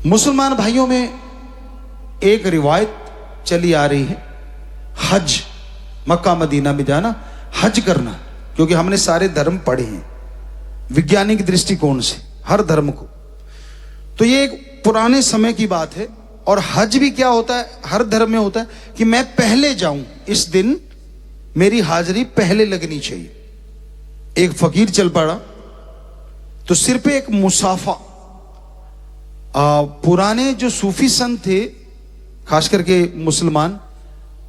मुसलमान भाइयों में एक रिवायत चली आ रही है, हज, मक्का मदीना में जाना, हज करना, क्योंकि हमने सारे धर्म पढ़े हैं वैज्ञानिक दृष्टिकोण से, हर धर्म को। तो ये एक पुराने समय की बात है। और हज भी क्या होता है, हर धर्म में होता है कि मैं पहले जाऊं, इस दिन मेरी हाजिरी पहले लगनी चाहिए। एक फकीर चल पड़ा तो सिर पे एक मुसाफा, पुराने जो सूफी संत थे खास करके मुसलमान,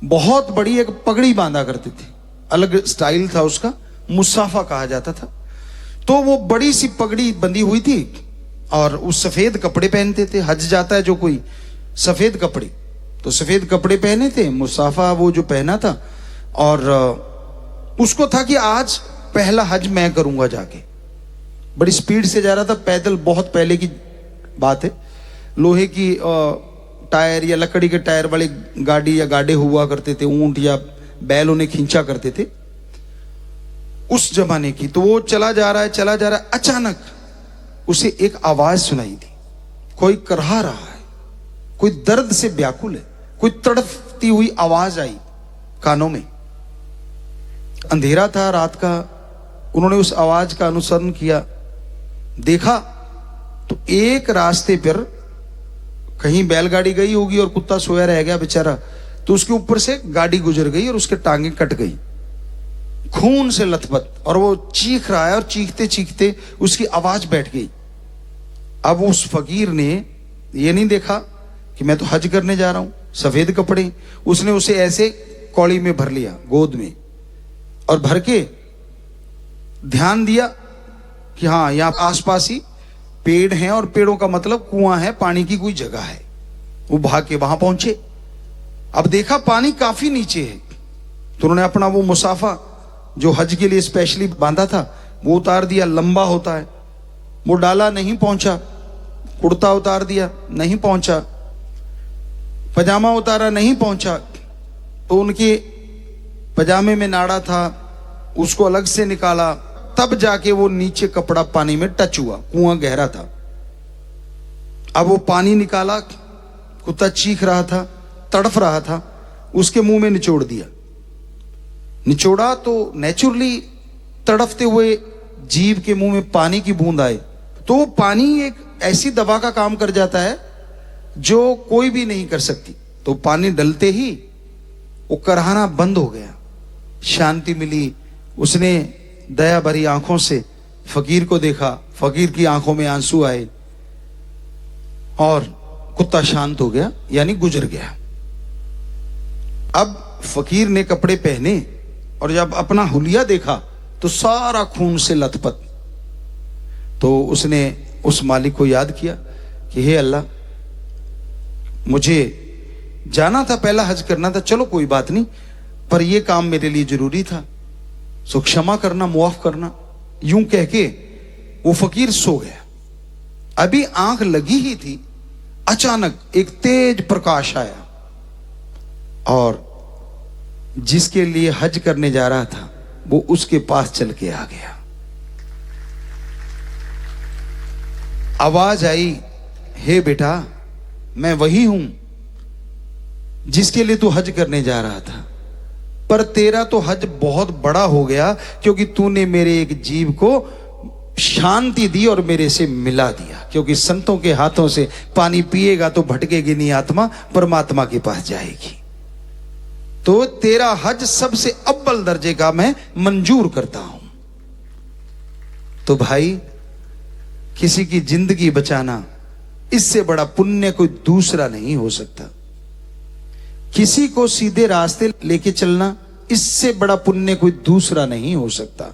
बहुत बड़ी एक पगड़ी बांधा करते थे, अलग स्टाइल था उसका, मुसाफा कहा जाता था। तो वो बड़ी सी पगड़ी बंधी हुई थी और उस सफेद कपड़े पहनते थे। हज जाता है जो कोई, सफेद कपड़े, तो सफेद कपड़े पहने थे, मुसाफा वो जो पहना था। और उसको था कि आज पहला हज मैं करूंगा जाके। बड़ी स्पीड से जा रहा था, पैदल, बहुत पहले की बात है। लोहे की टायर या लकड़ी के टायर वाली गाड़ी या गाड़े हुआ करते थे, ऊंट या बैल उन्हें खींचा करते थे उस जमाने की। तो वो चला जा रहा है, अचानक उसे एक आवाज सुनाई दी, कोई करहा रहा है, कोई दर्द से व्याकुल है, कोई तड़पती हुई आवाज आई कानों में। अंधेरा था रात का, उन्होंने उस आवाज का अनुसरण किया, देखा तो एक रास्ते पर कहीं बैलगाड़ी गई होगी और कुत्ता सोया रह गया बेचारा, तो उसके ऊपर से गाड़ी गुजर गई और उसके टांगे कट गई, खून से लथपथ, और वो चीख रहा है और चीखते चीखते उसकी आवाज बैठ गई। अब उस फकीर ने ये नहीं देखा कि मैं तो हज करने जा रहा हूं, सफेद कपड़े, उसने उसे ऐसे कौड़ी में भर लिया, गोद में, और भर के ध्यान दिया कि हाँ यहाँ आसपास ही पेड़ हैं और पेड़ों का मतलब कुआं है, पानी की कोई जगह है। वो भाग के वहां पहुंचे। अब देखा पानी काफी नीचे है, तो उन्होंने अपना वो मुसाफा जो हज के लिए स्पेशली बांधा था वो उतार दिया, लंबा होता है, वो डाला, नहीं पहुंचा। कुर्ता उतार दिया, नहीं पहुंचा। पजामा उतारा, नहीं पहुंचा। तो उनके पजामे में नाड़ा था, उसको अलग से निकाला, तब जाके वो नीचे कपड़ा पानी में टच हुआ, कुआं गहरा था। अब वो पानी निकाला, कुत्ता चीख रहा था, तड़फ रहा था, उसके मुंह में निचोड़ दिया। निचोड़ा तो नेचुरली तड़फते हुए जीव के मुंह में पानी की बूंद आए, तो वो पानी एक ऐसी दवा का काम कर जाता है जो कोई भी नहीं कर सकती। तो पानी डलते ही वो करहाना बंद हो गया, शांति मिली। उसने दया भरी आंखों से फकीर को देखा, फकीर की आंखों में आंसू आए और कुत्ता शांत हो गया, यानी गुजर गया। अब फकीर ने कपड़े पहने और जब अपना हुलिया देखा तो सारा खून से लथपथ। तो उसने उस मालिक को याद किया कि हे अल्लाह, मुझे जाना था, पहला हज करना था, चलो कोई बात नहीं, पर यह काम मेरे लिए जरूरी था, सो क्षमा करना, मुआफ करना। यूं कह के वो फकीर सो गया। अभी आंख लगी ही थी, अचानक एक तेज प्रकाश आया और जिसके लिए हज करने जा रहा था वो उसके पास चल के आ गया। आवाज आई, हे बेटा, मैं वही हूं जिसके लिए तू हज करने जा रहा था, पर तेरा तो हज बहुत बड़ा हो गया क्योंकि तूने मेरे एक जीव को शांति दी और मेरे से मिला दिया। क्योंकि संतों के हाथों से पानी पिएगा तो भटकेगी नहीं आत्मा, परमात्मा के पास जाएगी। तो तेरा हज सबसे अव्वल दर्जे का मैं मंजूर करता हूं। तो भाई, किसी की जिंदगी बचाना, इससे बड़ा पुण्य कोई दूसरा नहीं हो सकता। किसी को सीधे रास्ते लेके चलना, इससे बड़ा पुण्य कोई दूसरा नहीं हो सकता।